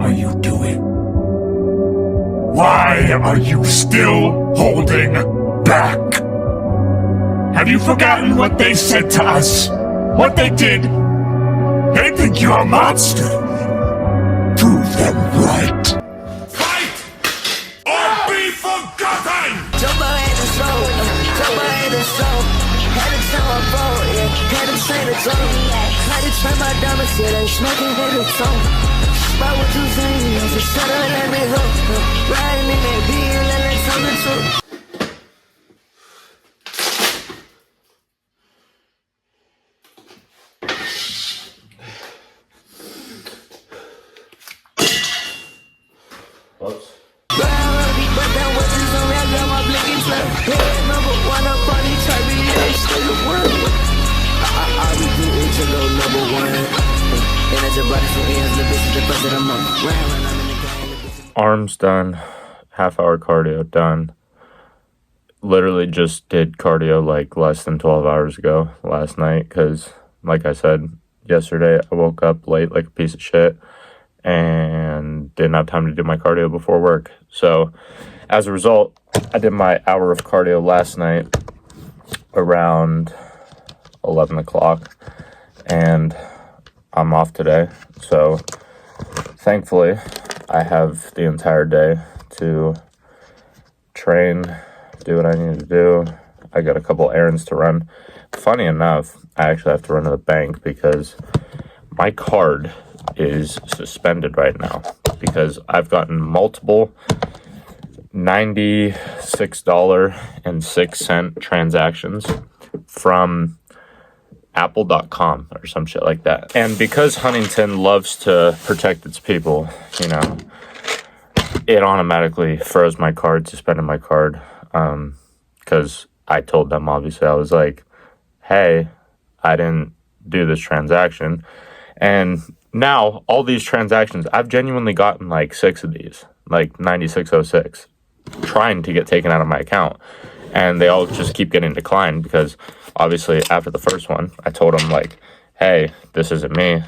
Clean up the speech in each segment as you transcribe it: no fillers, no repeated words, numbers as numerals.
are you doing? Why are you still holding back? Have you forgotten what they said to us? What they did? They think you're a monster. Prove them right. Fight or be forgotten! Jump ahead and slow, jump ahead and slow. Had to turn my boat, yeah, had to turn the tone. Had to turn my diamonds, yeah, they smoking with the tone. About what you saying, just shut up, let me go. Riding in that beat, let me tell the truth. Whoops. Arms done, half-hour cardio done. Literally just did cardio like less than 12 hours ago last night because, like I said, yesterday I woke up late like a piece of shit and didn't have time to do my cardio before work. So as a result, I did my hour of cardio last night around 11 o'clock and I'm off today. So thankfully, I have the entire day to train, do what I need to do. I got a couple errands to run. Funny enough, I actually have to run to the bank because my card is suspended right now because I've gotten multiple $96.06 transactions from apple.com or some shit like that. And because Huntington loves to protect its people, you know, it automatically froze my card, suspended my card, because I told them, obviously, I was like, hey, I didn't do this transaction. And now all these transactions, I've genuinely gotten like 6 of these, like 9606, trying to get taken out of my account. And they all just keep getting declined because obviously after the first one, I told them like, hey, this isn't me,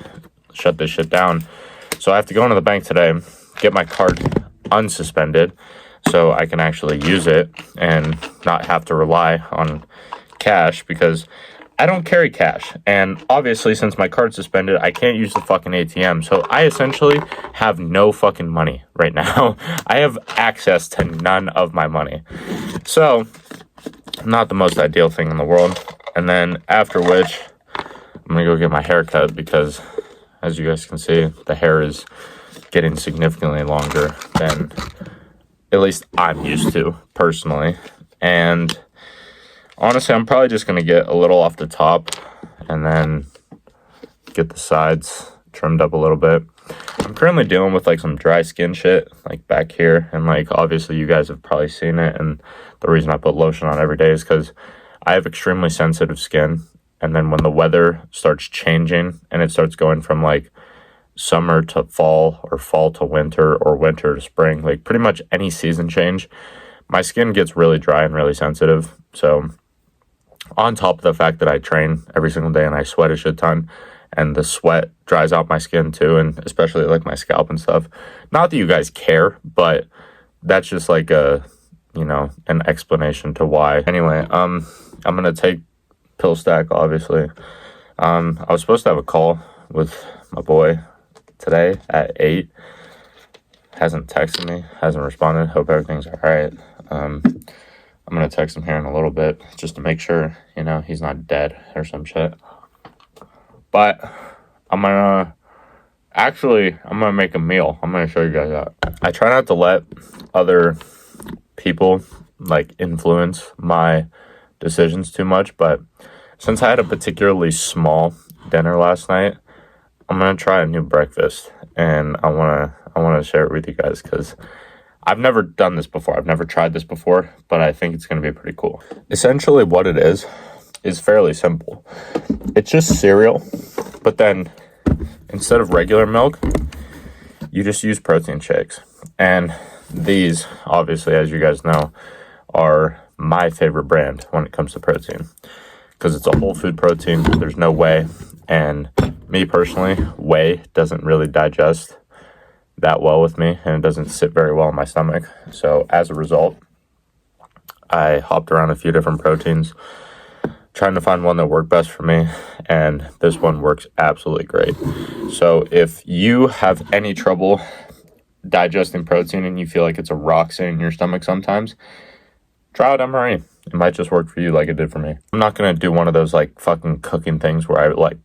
shut this shit down. So I have to go into the bank today, get my card unsuspended so I can actually use it and not have to rely on cash because I don't carry cash. And obviously since my card's suspended, I can't use the fucking ATM. So I essentially have no fucking money right now. I have access to none of my money. So not the most ideal thing in the world. And then after which, I'm going to go get my hair cut because as you guys can see, the hair is getting significantly longer than at least I'm used to personally. And honestly, I'm probably just going to get a little off the top and then get the sides trimmed up a little bit. I'm currently dealing with like some dry skin shit like back here. And like obviously you guys have probably seen it. And the reason I put lotion on every day is because I have extremely sensitive skin. And then when the weather starts changing and it starts going from like summer to fall or fall to winter or winter to spring, like pretty much any season change, my skin gets really dry and really sensitive. So on top of the fact that I train every single day and I sweat a shit ton and the sweat dries out my skin too, and especially like my scalp and stuff. Not that you guys care, but that's just like a, you know, an explanation to why. Anyway, I'm going to take PillStack, obviously. I was supposed to have a call with my boy today at 8. Hasn't texted me, hasn't responded. Hope everything's all right. I'm going to text him here in a little bit just to make sure, you know, he's not dead or some shit. But I'm going to make a meal. I'm going to show you guys that. I try not to let other people, like, influence my decisions too much. But since I had a particularly small dinner last night, I'm going to try a new breakfast. And I want to share it with you guys because I've never done this before. I've never tried this before, but I think it's going to be pretty cool. Essentially what it is fairly simple. It's just cereal, but then instead of regular milk, you just use protein shakes. And these, obviously, as you guys know, are my favorite brand when it comes to protein because it's a whole food protein. There's no whey. And me personally, whey doesn't really digest that well with me, and it doesn't sit very well in my stomach. So as a result, I hopped around a few different proteins, trying to find one that worked best for me, and this one works absolutely great. So if you have any trouble digesting protein and you feel like it's a rock sitting in your stomach sometimes, try out MRE. It might just work for you like it did for me. I'm not gonna do one of those like fucking cooking things where I like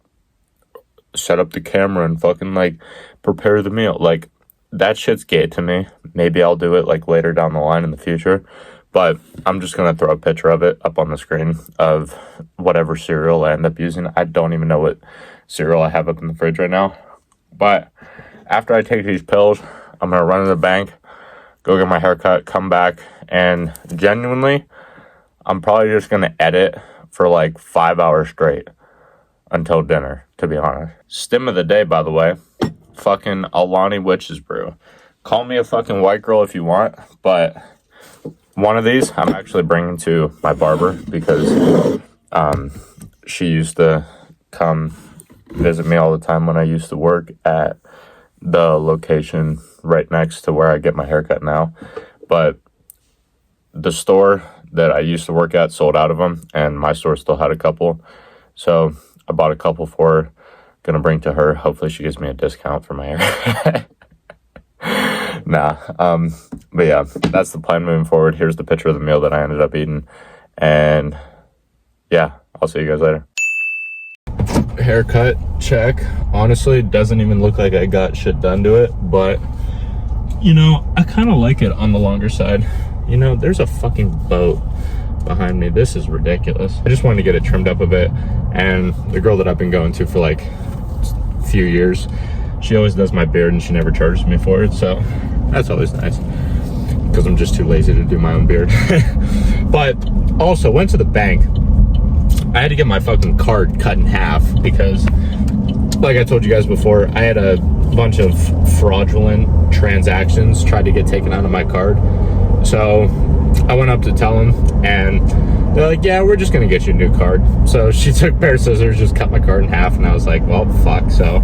set up the camera and fucking like prepare the meal. Like, that shit's gay to me. Maybe I'll do it like later down the line in the future, but I'm just gonna throw a picture of it up on the screen of whatever cereal I end up using. I don't even know what cereal I have up in the fridge right now, but after I take these pills, I'm gonna run to the bank, go get my haircut, come back, and genuinely, I'm probably just gonna edit for like 5 hours straight until dinner, to be honest. Stim of the day, by the way, fucking Alani Witch's Brew. Call me a fucking white girl if you want, but one of these I'm actually bringing to my barber because she used to come visit me all the time when I used to work at the location right next to where I get my haircut now. But the store that I used to work at sold out of them, and my store still had a couple. So I bought a couple for her, gonna bring to her. Hopefully she gives me a discount for my hair. Nah, but yeah, that's the plan moving forward. Here's the picture of the meal that I ended up eating, and yeah, I'll see you guys later. Haircut, check. Honestly, it doesn't even look like I got shit done to it, but you know, I kind of like it on the longer side. You know, there's a fucking boat behind me. This is ridiculous. I just wanted to get it trimmed up a bit, and the girl that I've been going to for like a few years, she always does my beard and she never charges me for it, so that's always nice because I'm just too lazy to do my own beard. But also went to the bank. I had to get my fucking card cut in half because, like I told you guys before, I had a bunch of fraudulent transactions tried to get taken out of my card. So I went up to tell them, and they're like, yeah, we're just gonna get you a new card. So she took a pair of scissors, just cut my card in half, and I was like, well, fuck. So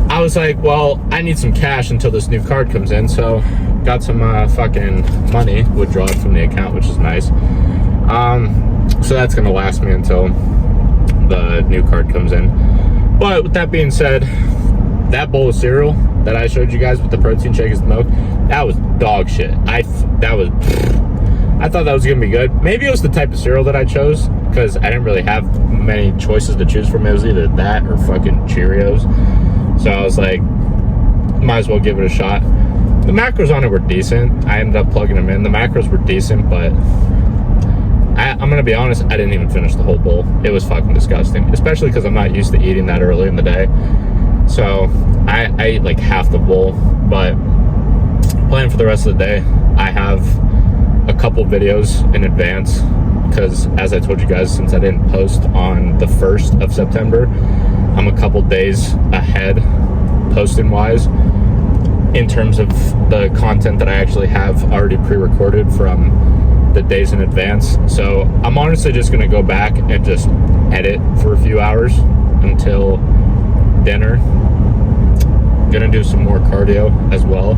I was like, well, I need some cash until this new card comes in. So got some fucking money withdrawn from the account, which is nice. So that's gonna last me until the new card comes in. But with that being said, that bowl of cereal that I showed you guys with the protein shake and milk, that was dog shit. I thought that was gonna be good. Maybe it was the type of cereal that I chose because I didn't really have many choices to choose from. It was either that or fucking Cheerios. So I was like, might as well give it a shot. The macros on it were decent. I ended up plugging them in. The macros were decent, but I'm gonna be honest, I didn't even finish the whole bowl. It was fucking disgusting, especially because I'm not used to eating that early in the day. So I ate like half the bowl, but plan for the rest of the day, I have a couple videos in advance because, as I told you guys, since I didn't post on the 1st of September, I'm a couple days ahead posting wise in terms of the content that I actually have already pre-recorded from the days in advance. So I'm honestly just gonna go back and just edit for a few hours until dinner. Gonna do some more cardio as well.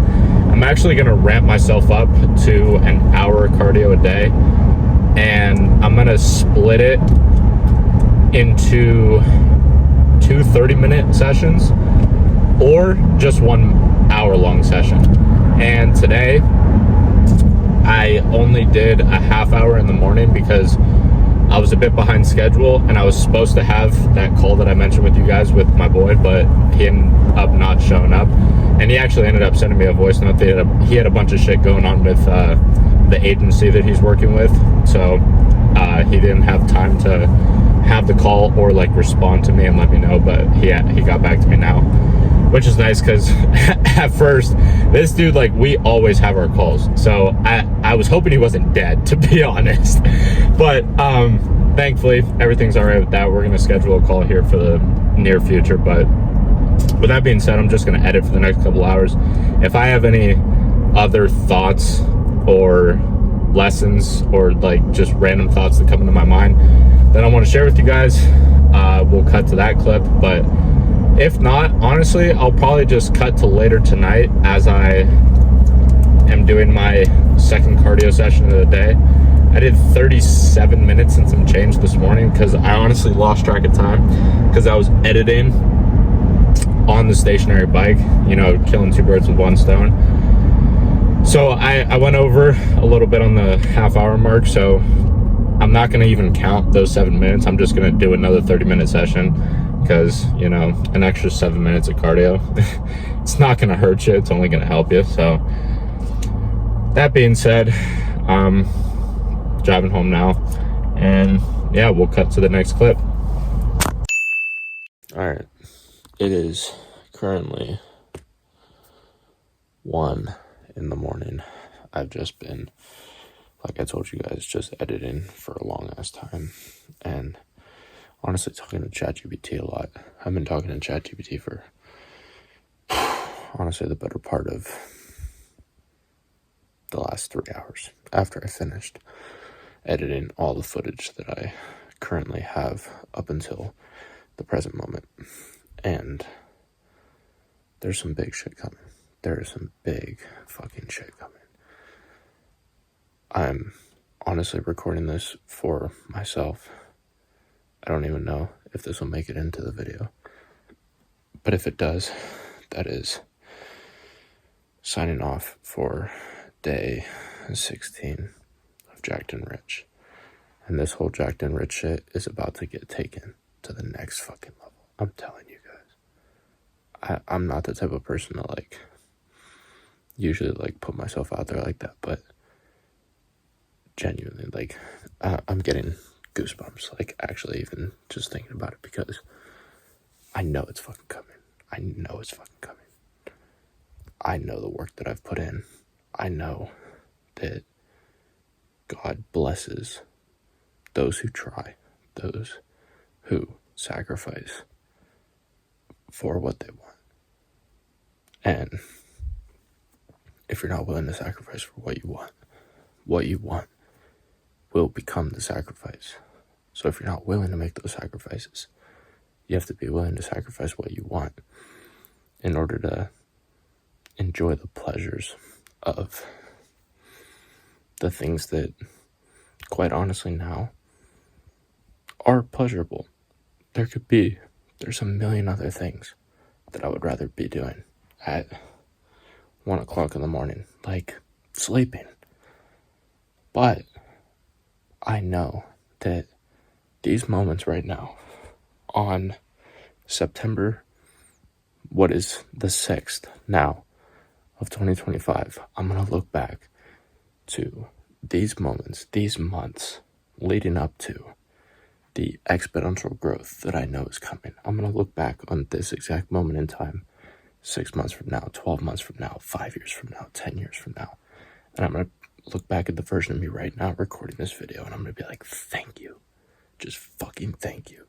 I'm actually gonna ramp myself up to an hour of cardio a day, and I'm gonna split it into 2 30-minute sessions or just 1 hour-long session. And today I only did a half hour in the morning because I was a bit behind schedule, and I was supposed to have that call that I mentioned with you guys with my boy, but he ended up not showing up. And he actually ended up sending me a voice note. He had a bunch of shit going on with the agency that he's working with, so he didn't have time to have the call or like respond to me and let me know, but he got back to me now, which is nice because at first this dude, like, we always have our calls, so I was hoping he wasn't dead, to be honest. But thankfully everything's all right with that. We're gonna schedule a call here for the near future, but with that being said, I'm just gonna edit for the next couple hours. If I have any other thoughts or lessons or like just random thoughts that come into my mind that I want to share with you guys, we'll cut to that clip. But If not, honestly, I'll probably just cut to later tonight as I am doing my second cardio session of the day. I did 37 minutes and some change this morning because I honestly lost track of time because I was editing on the stationary bike, you know, killing two birds with one stone. So I went over a little bit on the half-hour mark, so I'm not going to even count those 7 minutes. I'm just going to do another 30-minute session because, you know, an extra 7 minutes of cardio, it's not going to hurt you. It's only going to help you. So that being said, driving home now, and yeah, we'll cut to the next clip. All right, it is currently 1 in the morning. I've just been, like I told you guys, just editing for a long ass time, and honestly talking to ChatGPT a lot. I've been talking to ChatGPT for honestly the better part of the last 3 hours after I finished editing all the footage that I currently have up until the present moment. And there's some big shit coming. There is some big fucking shit coming. I'm honestly recording this for myself. I don't even know if this will make it into the video. But if it does, that is signing off for day 16 of Jacked and Rich. And this whole Jacked and Rich shit is about to get taken to the next fucking level. I'm telling you guys. I'm not the type of person to like usually like put myself out there like that, but genuinely, like, I'm getting goosebumps, like, actually even just thinking about it, because I know it's fucking coming. I know it's fucking coming. I know the work that I've put in. I know that God blesses those who try, those who sacrifice for what they want. And if you're not willing to sacrifice for what you want will become the sacrifice. So if you're not willing to make those sacrifices, you have to be willing to sacrifice what you want in order to enjoy the pleasures of the things that, quite honestly now, are pleasurable. There's a million other things that I would rather be doing at 1 o'clock in the morning, like sleeping. But I know that these moments right now, on September, what is the 6th now of 2025, I'm going to look back to these moments, these months leading up to the exponential growth that I know is coming. I'm going to look back on this exact moment in time 6 months from now, 12 months from now, 5 years from now, 10 years from now. And I'm going to look back at the version of me right now recording this video, and I'm going to be like, thank you. Just fucking thank you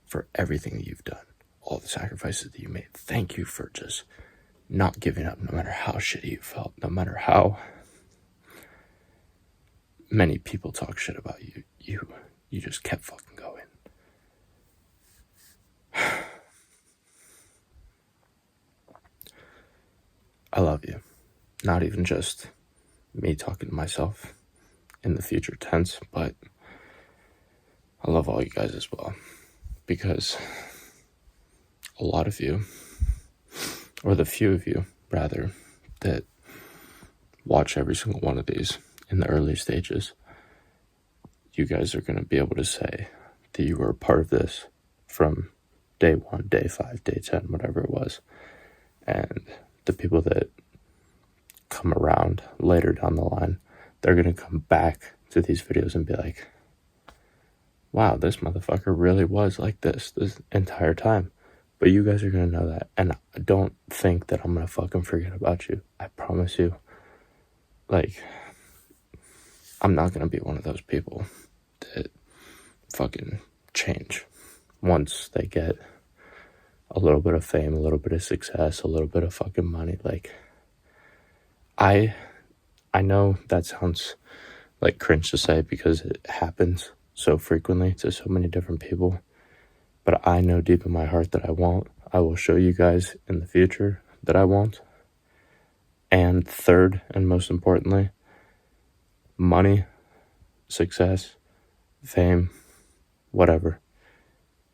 for everything that you've done. All the sacrifices that you made. Thank you for just not giving up, no matter how shitty you felt, no matter how many people talk shit about you. You just kept fucking going. I love you. Not even just me talking to myself in the future tense, but I love all you guys as well. Because a lot of you, or the few of you, rather, that watch every single one of these in the early stages, you guys are going to be able to say that you were a part of this from day 1, day 5, day 10, whatever it was. And the people that come around later down the line, they're going to come back to these videos and be like, wow, this motherfucker really was like this entire time. But you guys are going to know that. And don't think that I'm going to fucking forget about you. I promise you. Like, I'm not going to be one of those people that fucking change once they get a little bit of fame, a little bit of success, a little bit of fucking money. Like, I know that sounds like cringe to say because it happens so frequently to so many different people, but I know deep in my heart that I won't. I will show you guys in the future that I won't. And third, and most importantly, money, success, fame, whatever.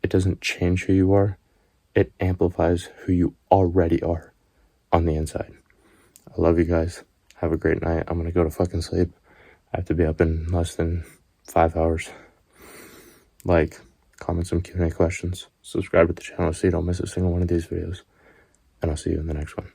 It doesn't change who you are. It amplifies who you already are on the inside. I love you guys. Have a great night. I'm going to go to fucking sleep. I have to be up in less than 5 hours. Like, comment some Q&A questions. Subscribe to the channel so you don't miss a single one of these videos. And I'll see you in the next one.